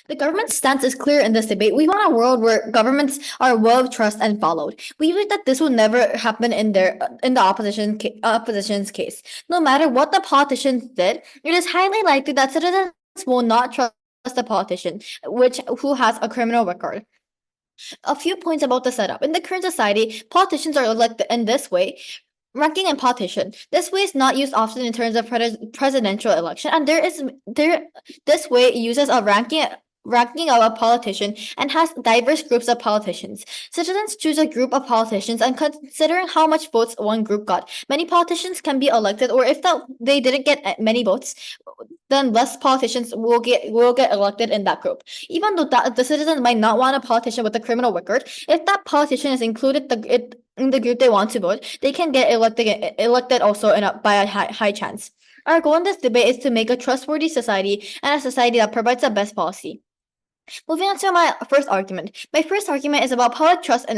The government's stance is clear in this debate. We want a world where governments are well trusted and followed. We believe that this will never happen in the opposition's case. No matter what the politicians did, it is highly likely that citizens will not trust the politician, who has a criminal record. A few points about the setup. In the current society, politicians are elected in this way. Ranking and politician. This way is not used often in terms of presidential election, and this way uses a ranking of a politician and has diverse groups of politicians. Citizens choose a group of politicians, and considering how much votes one group got, many politicians can be elected, or if they didn't get many votes, then less politicians will get elected in that group. Even though the citizens might not want a politician with a criminal record, if that politician is included in the group they want to vote, they can get elected also by a high chance. Our goal in this debate is to make a trustworthy society and a society that provides the best policy. Moving on to my first argument. My first argument is about public trust and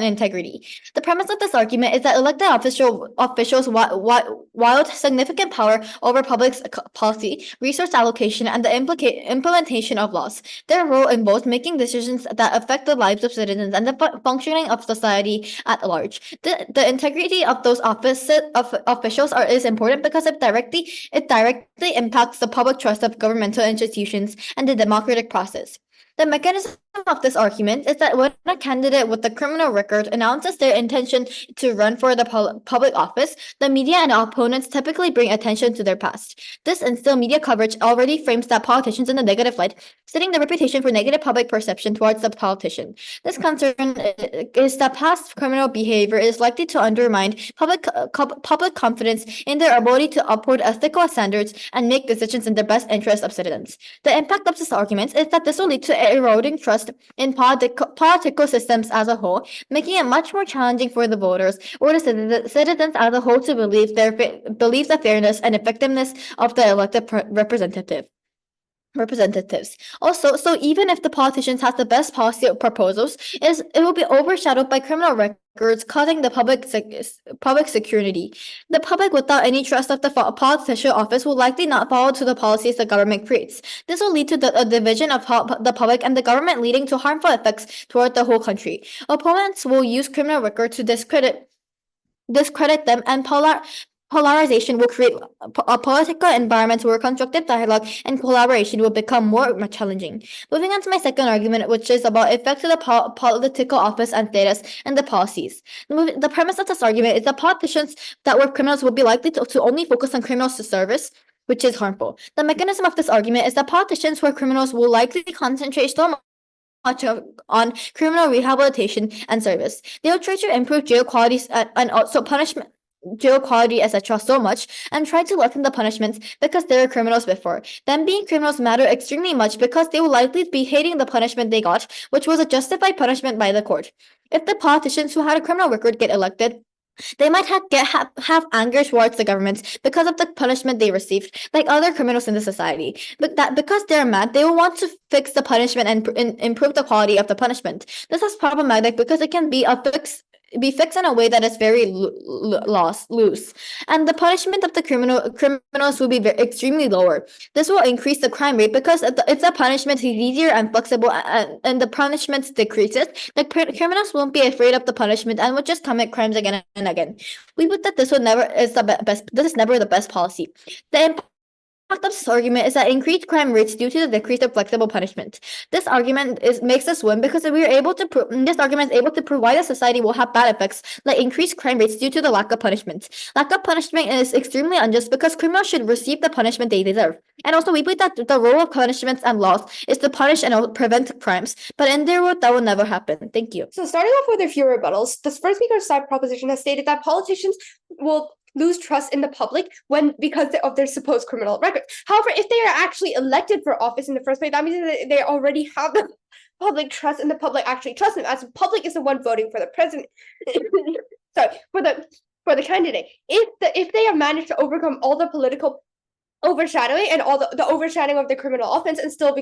integrity. The premise of this argument is that elected officials wield significant power over public policy, resource allocation, and the implementation of laws. Their role involves making decisions that affect the lives of citizens and the functioning of society at large. The integrity of those officials is important because it directly impacts the public trust of governmental institutions and the democratic process. The mechanism of this argument is that when a candidate with a criminal record announces their intention to run for the public office, the media and opponents typically bring attention to their past. This and still media coverage already frames that politicians in a negative light, setting the reputation for negative public perception towards the politician. This concern is that past criminal behavior is likely to undermine public confidence in their ability to uphold ethical standards and make decisions in the best interest of citizens. The impact of this argument is that this will lead to eroding trust in political systems as a whole, making it much more challenging for the voters or the citizens as a whole to believe the fairness and effectiveness of the elected representatives. Also, so even if the politicians have the best policy proposals, it will be overshadowed by criminal records, causing the public security. The public, without any trust of the politician office, will likely not follow to the policies the government creates. This will lead to a division of the public and the government, leading to harmful effects toward the whole country. Opponents will use criminal records to discredit them, and polarization will create a political environment where constructive dialogue and collaboration will become more challenging. Moving on to my second argument, which is about effects of the political office and status and the policies. The premise of this argument is that politicians that were criminals will be likely to only focus on criminal service, which is harmful. The mechanism of this argument is that politicians who are criminals will likely concentrate so much on criminal rehabilitation and service. They will try to improve jail qualities and also punishment jail quality, etc. so much and try to lessen the punishments because they were criminals before. Them being criminals matter extremely much because they will likely be hating the punishment they got, which was a justified punishment by the court. If the politicians who had a criminal record get elected, they might have anger towards the government because of the punishment they received, like other criminals in the society. But that because they're mad, they will want to fix the punishment and improve the quality of the punishment. This is problematic because it can be fixed in a way that is very loose, and the punishment of the criminals will be extremely lower. This will increase the crime rate because if the punishment is easier and flexible and the punishment decreases, the criminals won't be afraid of the punishment and will just commit crimes again and again. We believe that this is never the best policy. The of this argument is that increased crime rates due to the decrease of flexible punishment. This argument makes us win because this argument is able to prove why the society will have bad effects like increased crime rates due to the lack of punishment. Lack of punishment is extremely unjust because criminals should receive the punishment they deserve. And also, we believe that the role of punishments and laws is to punish and prevent crimes, but in their world, that will never happen. Thank you. So starting off with a few rebuttals, the first speaker's side proposition has stated that politicians will lose trust in the public because of their supposed criminal record. However, if they are actually elected for office in the first place, that means that they already have the public trust and the public actually trusts them, as the public is the one voting for the president. Sorry, for the candidate. If they have managed to overcome all the political overshadowing and all the overshadowing of the criminal offense and still be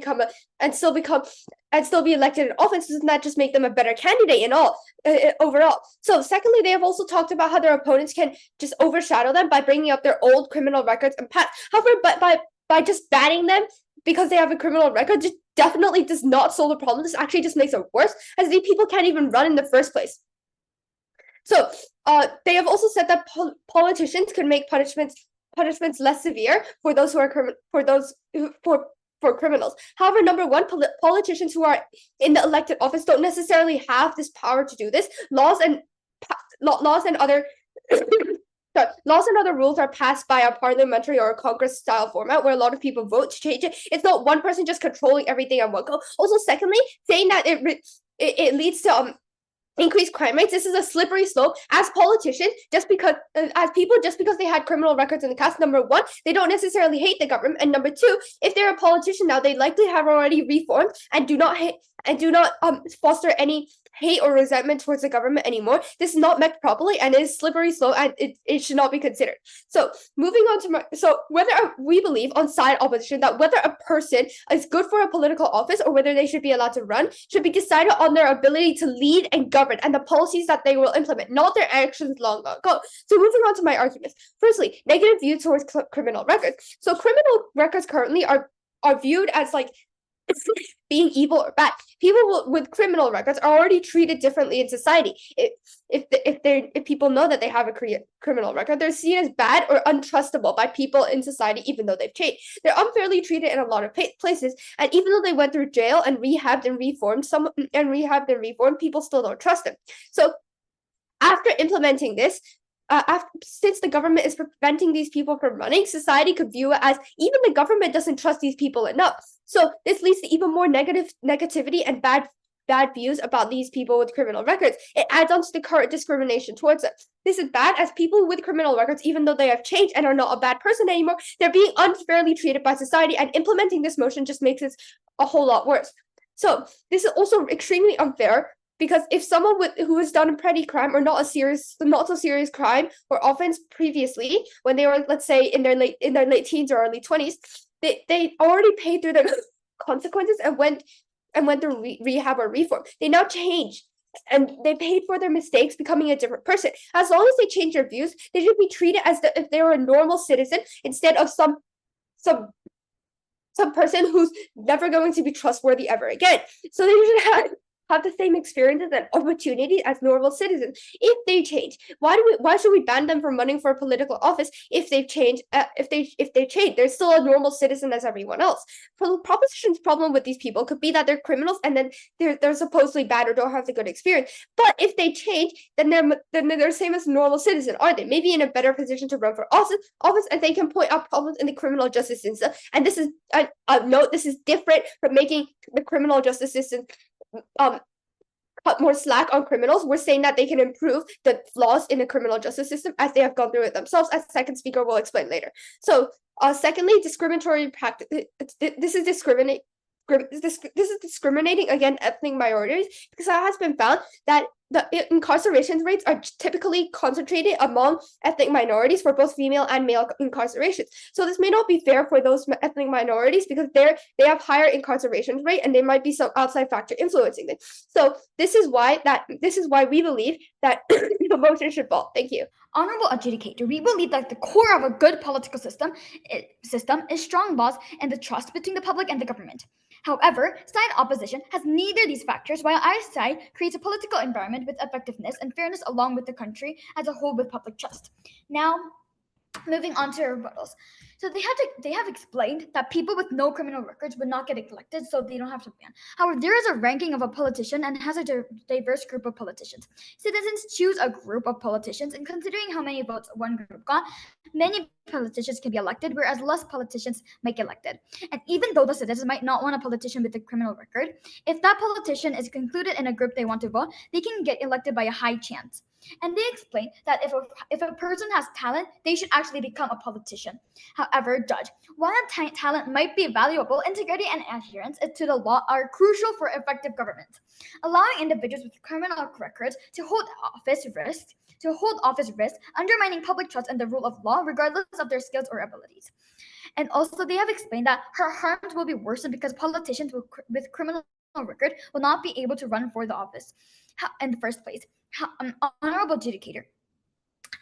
elected in office, doesn't that just make them a better candidate in all overall? So secondly, they have also talked about how their opponents can just overshadow them by bringing up their old criminal records and past. However, but by just banning them because they have a criminal record just definitely does not solve the problem. This actually just makes it worse, as these people can't even run in the first place. So they have also said that politicians could make punishments less severe for those who are for criminals. However, number one, politicians who are in the elected office don't necessarily have this power to do this. Laws and other laws and other rules are passed by a parliamentary or a Congress style format where a lot of people vote to change it. It's not one person just controlling everything at one go. Also, secondly, saying that it leads to increased crime rates. This is a slippery slope. As politicians, just because they had criminal records in the past, number one, they don't necessarily hate the government, and number two, if they're a politician now, they likely have already reformed and do not foster any hate or resentment towards the government anymore. This is not met properly and it is slippery slope, and it should not be considered. So moving on to whether we believe on side opposition that whether a person is good for a political office or whether they should be allowed to run should be decided on their ability to lead and govern and the policies that they will implement, not their actions long ago. So moving on to my arguments. Firstly, negative view towards criminal records. So criminal records currently are viewed as like being evil or bad. People with criminal records are already treated differently in society. If people know that they have a criminal record, they're seen as bad or untrustable by people in society, even though they've changed. They're unfairly treated in a lot of places, and even though they went through jail and rehabbed and reformed, people still don't trust them. So after implementing this, since the government is preventing these people from running, society could view it as even the government doesn't trust these people enough. So this leads to even more negativity and bad views about these people with criminal records. It adds on to the current discrimination towards them. This is bad, as people with criminal records, even though they have changed and are not a bad person anymore, they're being unfairly treated by society, and implementing this motion just makes it a whole lot worse. So this is also extremely unfair, because if someone who has done a petty crime or not so serious crime or offense previously, when they were, let's say, in their late teens or early 20s, they already paid through the consequences and went through rehab or reform. They now change and they paid for their mistakes, becoming a different person. As long as they change their views, they should be treated as if they were a normal citizen instead of some person who's never going to be trustworthy ever again. So they should have the same experiences and opportunities as normal citizens. If they change, why should we ban them from running for a political office if they've changed? If they change, they're still a normal citizen as everyone else. Proposition's problem with these people could be that they're criminals and then they're supposedly bad or don't have the good experience. But if they change, then they're the same as a normal citizen, aren't they? Maybe in a better position to run for office, and they can point out problems in the criminal justice system. And this is note, this is different from making the criminal justice system cut more slack on criminals. We're saying that they can improve the flaws in the criminal justice system as they have gone through it themselves, as the second speaker will explain later. So secondly, discriminatory practice. This is discriminating against ethnic minorities, because it has been found that the incarceration rates are typically concentrated among ethnic minorities for both female and male incarcerations. So this may not be fair for those ethnic minorities, because they have higher incarceration rate and there might be some outside factor influencing them. So this is why we believe that the motion should fall. Thank you. Honorable adjudicator, we believe that the core of a good political system is strong laws and the trust between the public and the government. However, side opposition has neither these factors, while our side creates a political environment with effectiveness and fairness along with the country as a whole with public trust. Now, moving on to rebuttals. So they have explained that people with no criminal records would not get elected, so they don't have to ban. However, there is a ranking of a politician and has a diverse group of politicians. Citizens choose a group of politicians, and considering how many votes one group got, many politicians can be elected, whereas less politicians might get elected. And even though the citizens might not want a politician with a criminal record, if that politician is included in a group they want to vote, they can get elected by a high chance. And they explain that if a person has talent, they should actually become a politician. However, Judge, while talent might be valuable, integrity and adherence to the law are crucial for effective government. Allowing individuals with criminal records to hold office risks undermining public trust and the rule of law, regardless of their skills or abilities. And also, they have explained that her harms will be worsened because politicians with criminal record will not be able to run for the office in the first place. Honorable adjudicator,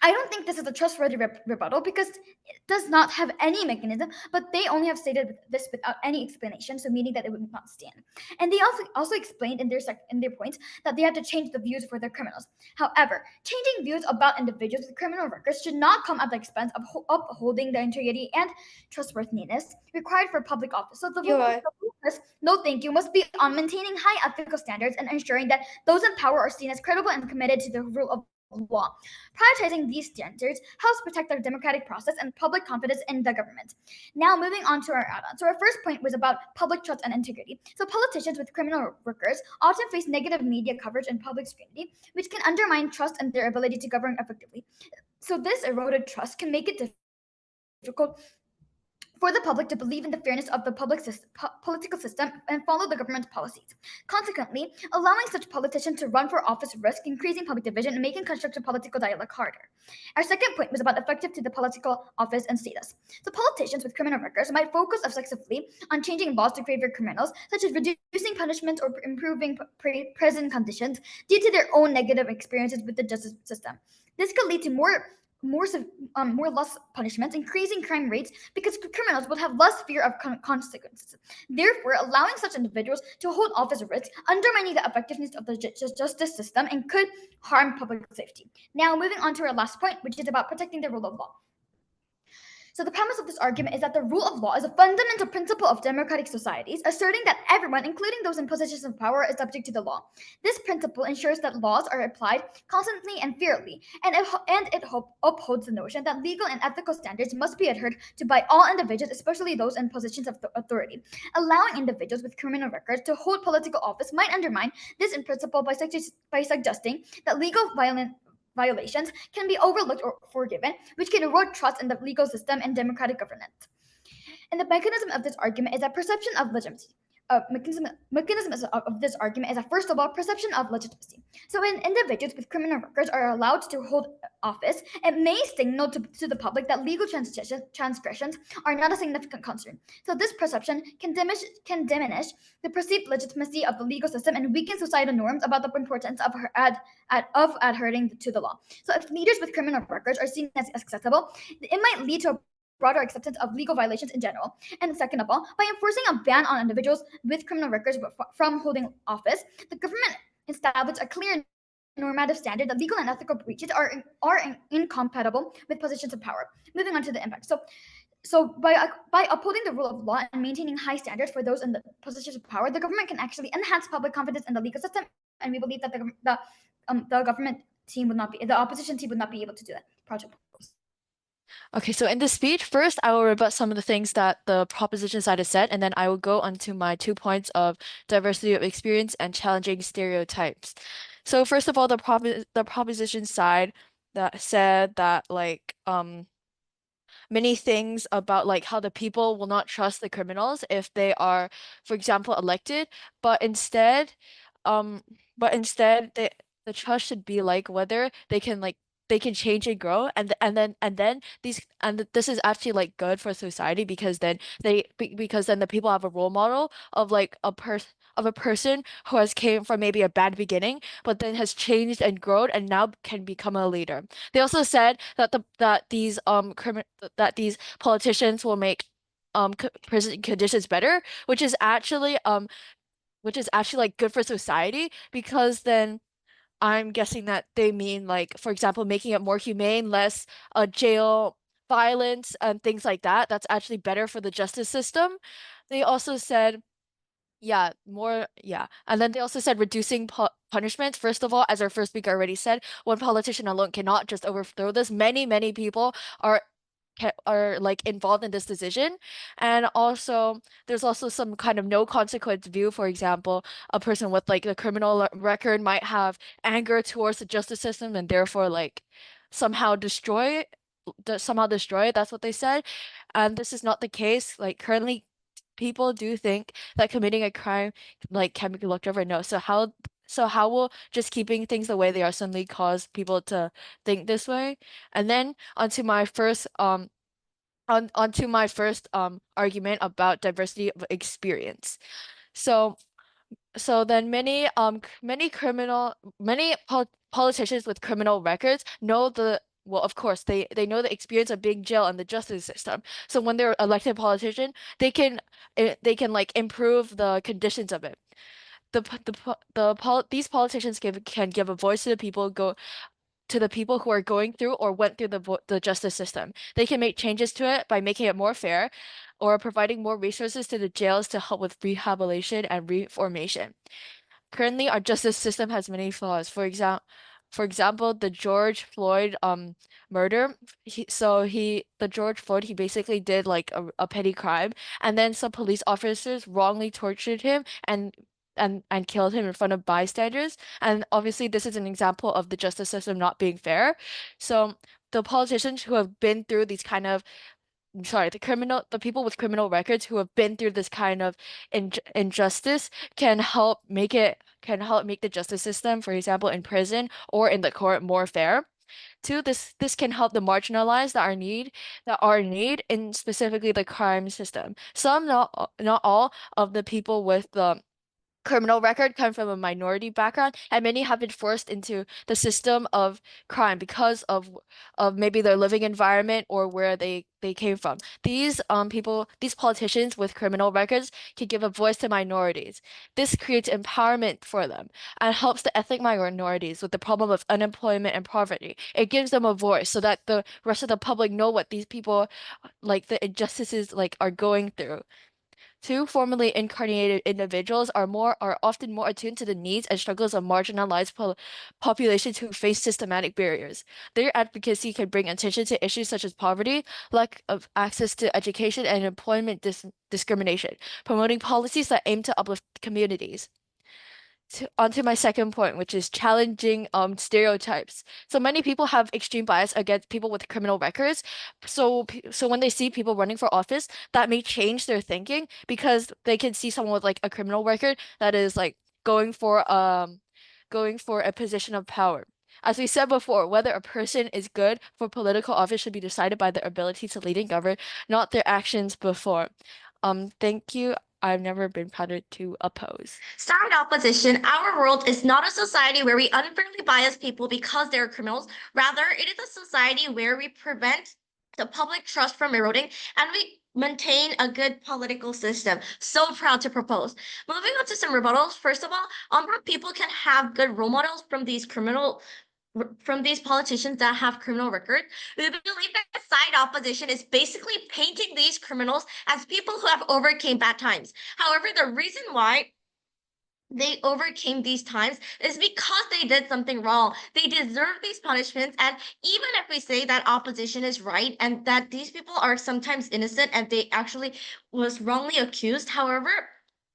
I don't think this is a trustworthy rebuttal because it does not have any mechanism, but they only have stated this without any explanation, so meaning that it would not stand. And they also explained in their points that they had to change the views for their criminals. However, changing views about individuals with criminal records should not come at the expense of upholding the integrity and trustworthiness required for public office. So the focus, no thank you, must be on maintaining high ethical standards and ensuring that those in power are seen as credible and committed to the rule of law. Prioritizing these standards helps protect the democratic process and public confidence in the government. Now, moving on to our add-on. So, our first point was about public trust and integrity. So, politicians with criminal records often face negative media coverage and public scrutiny, which can undermine trust and their ability to govern effectively. So, this eroded trust can make it difficult for the public to believe in the fairness of the political system and follow the government's policies. Consequently, allowing such politicians to run for office risk increasing public division and making constructive political dialogue harder. Our second point was about effective to the political office and status. So politicians with criminal records might focus effectively on changing laws to favor criminals, such as reducing punishment or improving prison conditions due to their own negative experiences with the justice system. This could lead to more less punishments, increasing crime rates because criminals would have less fear of consequences. Therefore, allowing such individuals to hold office risk, undermining the effectiveness of the justice system, and could harm public safety. Now, moving on to our last point, which is about protecting the rule of law. So the premise of this argument is that the rule of law is a fundamental principle of democratic societies, asserting that everyone, including those in positions of power, is subject to the law. This principle ensures that laws are applied constantly and fairly, and it upholds the notion that legal and ethical standards must be adhered to by all individuals, especially those in positions of authority. Allowing individuals with criminal records to hold political office might undermine this in principle by suggesting that legal violations can be overlooked or forgiven, which can erode trust in the legal system and democratic governance. And the mechanism of this argument is that perception of legitimacy. Mechanism of this argument is that, first of all, perception of legitimacy. So when individuals with criminal records are allowed to hold office, it may signal to the public that legal transgressions are not a significant concern. So this perception can diminish the perceived legitimacy of the legal system and weaken societal norms about the importance of adhering to the law. So if leaders with criminal records are seen as accessible, it might lead to a broader acceptance of legal violations in general. And second of all, by enforcing a ban on individuals with criminal records from holding office, the government established a clear normative standard that legal and ethical breaches are incompatible with positions of power. Moving on to the impact. So by upholding the rule of law and maintaining high standards for those in the positions of power, the government can actually enhance public confidence in the legal system. And we believe that the government team would not be, the opposition team would not be able to do that. Project. Okay, so in this speech, first I will rebut some of the things that the proposition side has said, and then I will go on to my 2 points of diversity of experience and challenging stereotypes. So first of all, the proposition side that said that many things about how the people will not trust the criminals if they are, for example, elected, but instead the trust should be whether they can change and grow, and then this is actually good for society because then the people have a role model of a person who has came from maybe a bad beginning but then has changed and grown and now can become a leader. They also said that these politicians will make prison conditions better, which is actually good for society, because then I'm guessing that they mean for example, making it more humane, less jail violence and things like that. That's actually better for the justice system. They also said, and then they also said reducing punishments. First of all, as our first speaker already said, one politician alone cannot just overthrow this. Many people are involved in this decision. And also there's also some kind of no consequence view. For example, a person with a criminal record might have anger towards the justice system and therefore somehow destroy it. That's what they said. And this is not the case. Currently people do think that committing a crime can be looked over. No. So how will just keeping things the way they are suddenly cause people to think this way? And then onto my first argument about diversity of experience. So then many politicians with criminal records know well, of course, they know the experience of being jailed and the justice system. So when they're elected politician, they can like improve the conditions of it. These politicians can give a voice to the people go to the people who are going through or went through the justice system. They can make changes to it by making it more fair or providing more resources to the jails to help with rehabilitation and reformation. Currently, our justice system has many flaws. For example, the George Floyd murder. The George Floyd, he basically did like a petty crime, and then some police officers wrongly tortured him and killed him in front of bystanders. And obviously, this is an example of the justice system not being fair. So the politicians who have been through these kind of sorry, the people with criminal records who have been through this kind of injustice can help make the justice system, for example, in prison or in the court, more fair. Two, this can help the marginalized that are in need in specifically the crime system. Not all of the people with the criminal record come from a minority background, and many have been forced into the system of crime because of maybe their living environment or where they came from. These politicians with criminal records can give a voice to minorities. This creates empowerment for them and helps the ethnic minorities with the problem of unemployment and poverty. It gives them a voice so that the rest of the public know what these people like the injustices like are going through. Two, formerly incarnated individuals are often more attuned to the needs and struggles of marginalized populations who face systematic barriers. Their advocacy can bring attention to issues such as poverty, lack of access to education, and employment discrimination, promoting policies that aim to uplift communities. Onto my second point, which is challenging stereotypes. So many people have extreme bias against people with criminal records. So when they see people running for office, that may change their thinking because they can see someone with like a criminal record that is like going for a position of power. As we said before, whether a person is good for political office should be decided by their ability to lead and govern, not their actions before. Thank you. I've never been prouder to oppose. Side opposition, our world is not a society where we unfairly bias people because they're criminals. Rather, it is a society where we prevent the public trust from eroding and we maintain a good political system. So proud to propose. Moving on to some rebuttals. First of all, people can have good role models from these politicians that have criminal records. We believe that side opposition is basically painting these criminals as people who have overcame bad times. However, the reason why they overcame these times is because they did something wrong. They deserve these punishments. And even if we say that opposition is right and that these people are sometimes innocent and they actually was wrongly accused, however,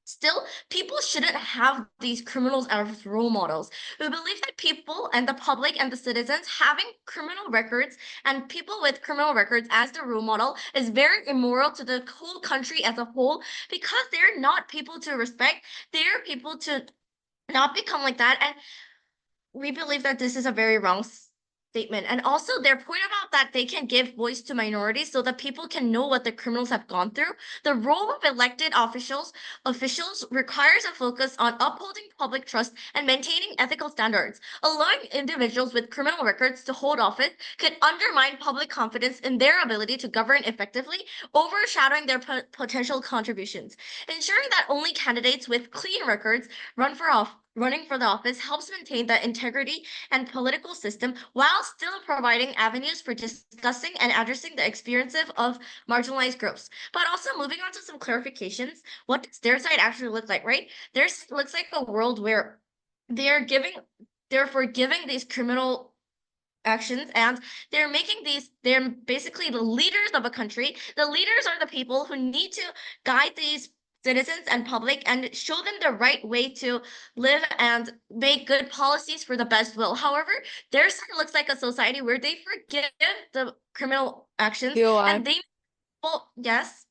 still, people shouldn't have these criminals as role models. We believe that people and the public and the citizens having criminal records and people with criminal records as the role model is very immoral to the whole country as a whole because they're not people to respect. They're people to not become like that. And we believe that this is a very wrong statement. And also their point about that they can give voice to minorities so that people can know what the criminals have gone through. The role of elected officials requires a focus on upholding public trust and maintaining ethical standards. Allowing individuals with criminal records to hold office could undermine public confidence in their ability to govern effectively, overshadowing their potential contributions. Ensuring that only candidates with clean records running for the office helps maintain the integrity and political system while still providing avenues for discussing and addressing the experiences of marginalized groups. But also moving on to some clarifications, what does their side actually look like, right? Theirs looks like a world where they're forgiving these criminal actions and they're basically the leaders of a country. The leaders are the people who need to guide these citizens and public and show them the right way to live and make good policies for the best will. However, their side looks like a society where they forgive the criminal actions and they yes.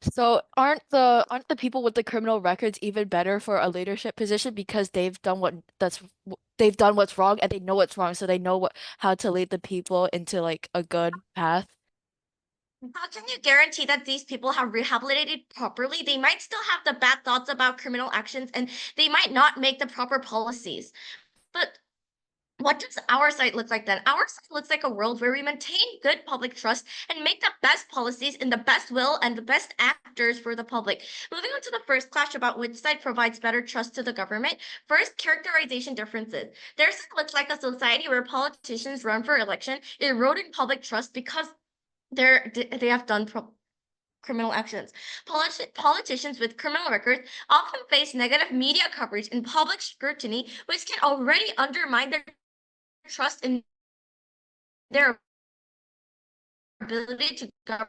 So aren't the people with the criminal records even better for a leadership position because they've done what's wrong and they know what's wrong, so they know how to lead the people into like a good path? How can you guarantee that these people have rehabilitated properly? They might still have the bad thoughts about criminal actions and they might not make the proper policies. But What does our side look like then? Our side looks like a world where we maintain good public trust and make the best policies in the best will and the best actors for the public. Moving on to the first clash about which side provides better trust to the government. First, characterization differences. Their side looks like a society where politicians run for election, eroding public trust because they have done criminal actions. Politicians with criminal records often face negative media coverage and public scrutiny, which can already undermine their trust in their ability to govern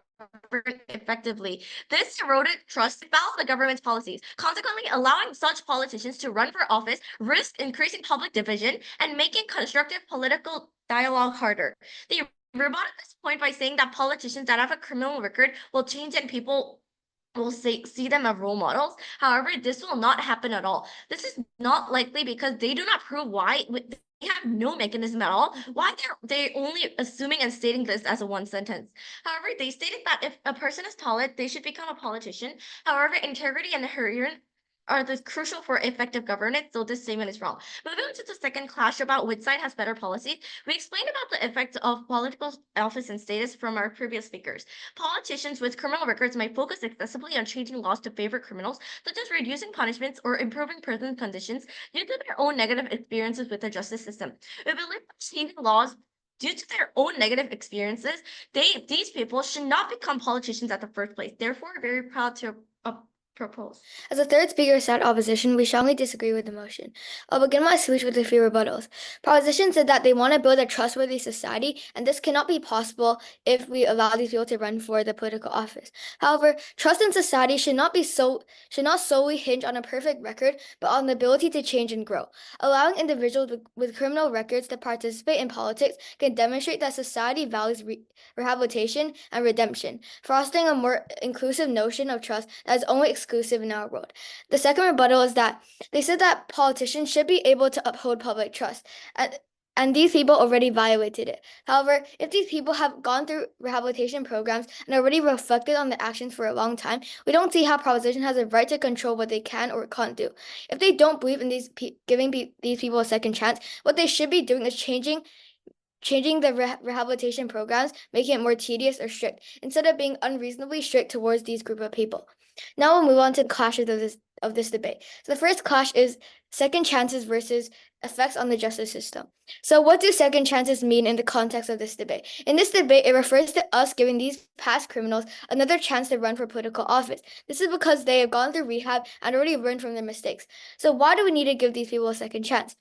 effectively. This eroded trust fouled the government's policies, consequently allowing such politicians to run for office, risk increasing public division, and making constructive political dialogue harder. They rebutted this point by saying that politicians that have a criminal record will change and people will see them as role models. However, this will not happen at all. This is not likely because they do not prove why they have no mechanism at all. Why they only assuming and stating this as a one sentence. However, they stated that if a person is talented, they should become a politician. However, integrity and adherence are the crucial for effective governance, so this statement is wrong. Moving on to the second clash about which side has better policies, we explained about the effects of political office and status from our previous speakers. Politicians with criminal records might focus excessively on changing laws to favor criminals, such as reducing punishments or improving prison conditions due to their own negative experiences with the justice system. We believe that changing laws due to their own negative experiences, these people should not become politicians at the first place. Therefore, very proud to propose. As the third speaker said opposition, we strongly disagree with the motion. I'll begin my speech with a few rebuttals. Proposition said that they want to build a trustworthy society, and this cannot be possible if we allow these people to run for the political office. However, trust in society should not solely hinge on a perfect record, but on the ability to change and grow. Allowing individuals with criminal records to participate in politics can demonstrate that society values rehabilitation and redemption, fostering a more inclusive notion of trust that is only exclusive in our world. The second rebuttal is that they said that politicians should be able to uphold public trust, and these people already violated it. However, if these people have gone through rehabilitation programs and already reflected on their actions for a long time, we don't see how proposition has a right to control what they can or can't do. If they don't believe in giving these people a second chance, what they should be doing is changing the rehabilitation programs, making it more tedious or strict, instead of being unreasonably strict towards these group of people. Now we'll move on to the clashes of this debate. So the first clash is second chances versus effects on the justice system. So what do second chances mean in the context of this debate? In this debate, it refers to us giving these past criminals another chance to run for political office. This is because they have gone through rehab and already learned from their mistakes. So why do we need to give these people a second chance?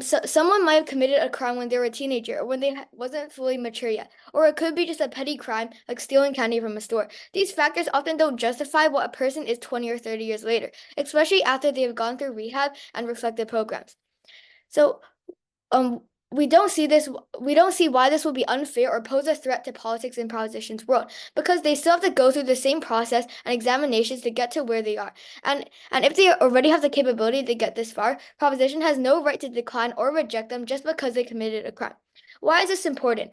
So someone might have committed a crime when they were a teenager or when they wasn't fully mature yet, or it could be just a petty crime like stealing candy from a store. These factors often don't justify what a person is 20 or 30 years later, especially after they have gone through rehab and reflective programs. So, we don't see why this will be unfair or pose a threat to politics in Proposition's world, because they still have to go through the same process and examinations to get to where they are. And if they already have the capability to get this far, Proposition has no right to decline or reject them just because they committed a crime. Why is this important?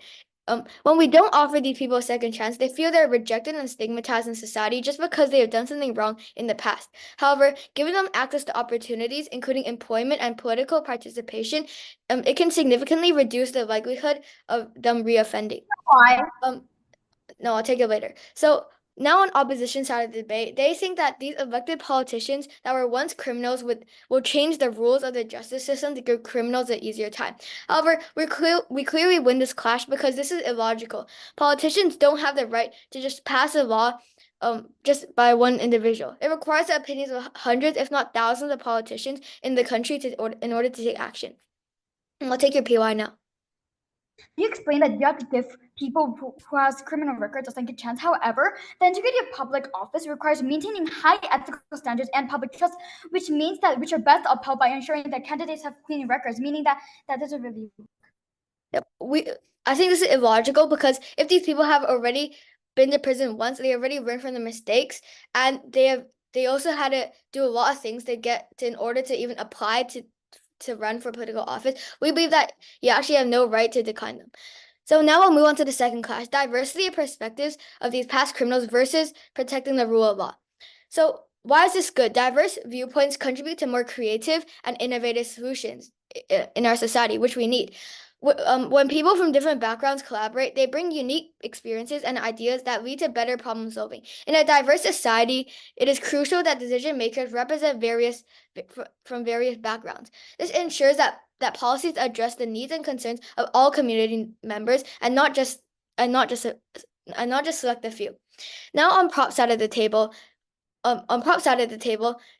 When we don't offer these people a second chance, they feel they're rejected and stigmatized in society just because they have done something wrong in the past. However, giving them access to opportunities, including employment and political participation, it can significantly reduce the likelihood of them reoffending. Why? No, I'll take it later. So now on opposition side of the debate, they think that these elected politicians that were once criminals will change the rules of the justice system to give criminals an easier time. However, we clearly win this clash because this is illogical. Politicians don't have the right to just pass a law just by one individual. It requires the opinions of hundreds, if not thousands, of politicians in the country in order to take action. And I'll take your PY now. You explained that you have to give people who has criminal records a second chance. However, the integrity of public office requires maintaining high ethical standards and public trust, which are best upheld by ensuring that candidates have clean records, meaning that doesn't really work. Yep. I think this is illogical because if these people have already been to prison once, they already learned from the mistakes, and they also had to do a lot of things in order to even apply to run for political office. We believe that you actually have no right to decline them. So now we'll move on to the second clash, diversity of perspectives of these past criminals versus protecting the rule of law. So Why is this good? Diverse viewpoints contribute to more creative and innovative solutions in our society, which we need. When people from different backgrounds collaborate, they bring unique experiences and ideas that lead to better problem solving. In a diverse society, it is crucial that decision makers represent from various backgrounds. This ensures that policies address the needs and concerns of all community members and not just select a few. Now on prop side of the table,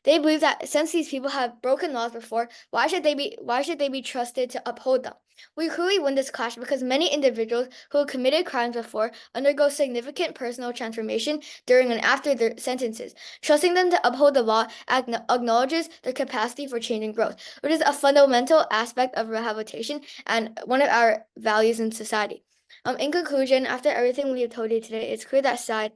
they believe that since these people have broken laws before, why should they be trusted to uphold them? We clearly win this clash because many individuals who have committed crimes before undergo significant personal transformation during and after their sentences. Trusting them to uphold the law acknowledges their capacity for change and growth, which is a fundamental aspect of rehabilitation and one of our values in society. In conclusion, after everything we have told you today, it's clear that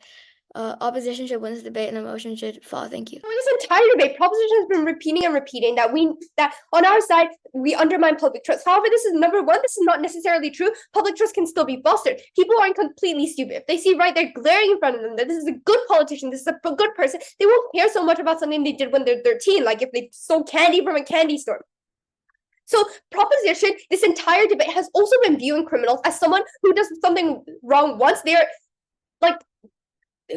opposition should win this debate and the motion should fall. Thank you. For this entire debate, proposition has been repeating and repeating that on our side we undermine public trust. However, this is number one. This is not necessarily true. Public trust can still be fostered. People aren't completely stupid. If they see right there glaring in front of them that this is a good politician, this is a good person, they won't care so much about something they did when they're 13, like if they stole candy from a candy store. So proposition, this entire debate has also been viewing criminals as someone who does something wrong once. They're like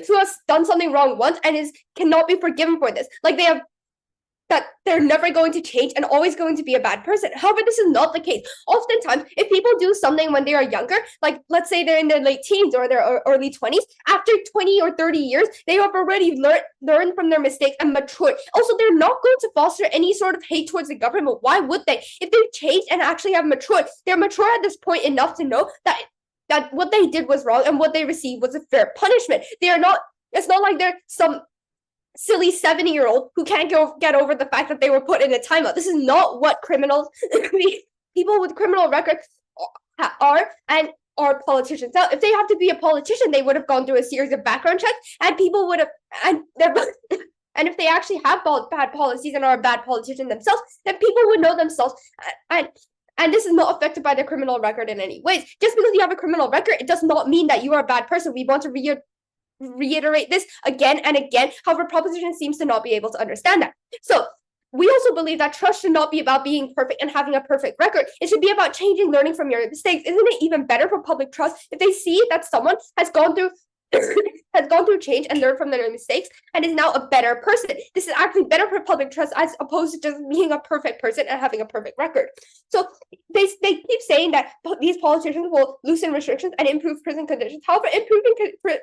who has done something wrong once and cannot be forgiven for this. Like they're never going to change and always going to be a bad person. However, this is not the case. Oftentimes, if people do something when they are younger, like let's say they're in their late teens or their early 20s, after 20 or 30 years, they have already learned from their mistakes and matured. Also, they're not going to foster any sort of hate towards the government. Why would they? If they've changed and actually have matured, they're mature at this point enough to know that what they did was wrong and what they received was a fair punishment. It's not like they're some silly 70-year-old who can't get over the fact that they were put in a timeout. This is not what people with criminal records are and are politicians. Now, if they have to be a politician, they would have gone through a series of background checks and people would have, and if they actually have bad policies and are a bad politician themselves, then people would know themselves and this is not affected by their criminal record in any ways. Just because you have a criminal record, it does not mean that you are a bad person. We want to reiterate this again and again. However, proposition seems to not be able to understand that. So we also believe that trust should not be about being perfect and having a perfect record. It should be about changing, learning from your mistakes. Isn't it even better for public trust if they see that someone has gone through change and learned from their mistakes and is now a better person? This is actually better for public trust as opposed to just being a perfect person and having a perfect record. So they keep saying that these politicians will loosen restrictions and improve prison conditions. However, improving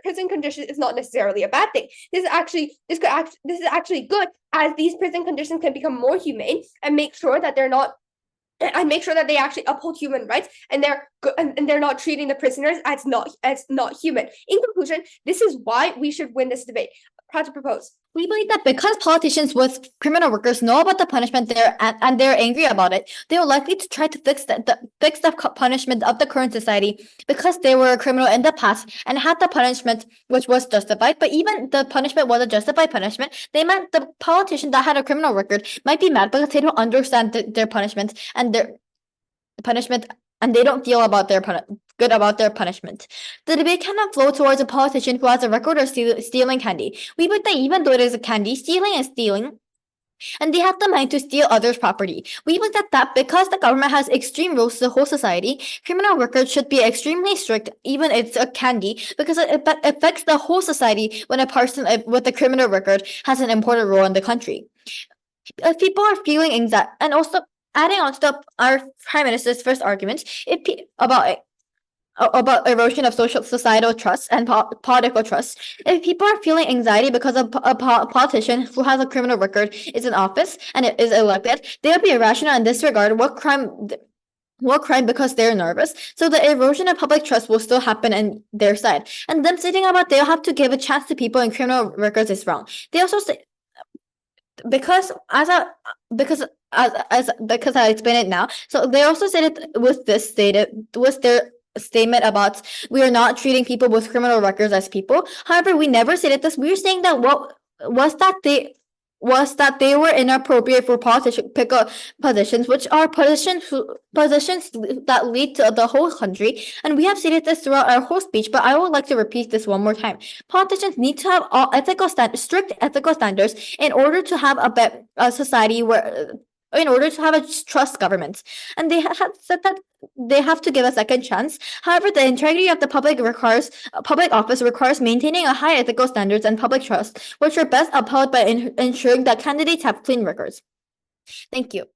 prison conditions is not necessarily a bad thing. This is actually good, as these prison conditions can become more humane and make sure that they actually uphold human rights and they're not treating the prisoners as not human. In conclusion, this is why we should win this debate. Proud to propose. We believe that because politicians with criminal records know about the punishment and they're angry about it, they are likely to try to fix the punishment of the current society because they were a criminal in the past and had the punishment which was justified. But even the punishment was a justified punishment, they meant the politician that had a criminal record might be mad because they don't understand their punishment and they don't feel about good about their punishment. The debate cannot flow towards a politician who has a record of stealing candy. We believe that even though it is a candy, stealing is stealing, and they have the mind to steal others' property. We believe that because the government has extreme rules to the whole society, criminal records should be extremely strict, even if it's a candy, because it affects the whole society when a person with a criminal record has an important role in the country. If people are feeling anxiety, and also adding on to our Prime Minister's first argument, about erosion of societal trust and political trust. If people are feeling anxiety because a politician who has a criminal record is in office and is elected, they would be irrational and disregard what crime because they're nervous. So the erosion of public trust will still happen on their side. And them stating about they'll have to give a chance to people in criminal records is wrong. They also say because I explain it now. So they also said it with their statement about we are not treating people with criminal records as people. However, we never stated this. We were saying that what was that was that they were inappropriate for positions, which are positions that lead to the whole country. And we have stated this throughout our whole speech, but I would like to repeat this one more time. Politicians need to have strict ethical standards in order to have a society where. In order to have a trust government, and they have said that they have to give a second chance. However, the integrity of the public office requires maintaining a high ethical standards and public trust, which are best upheld by ensuring that candidates have clean records. Thank you.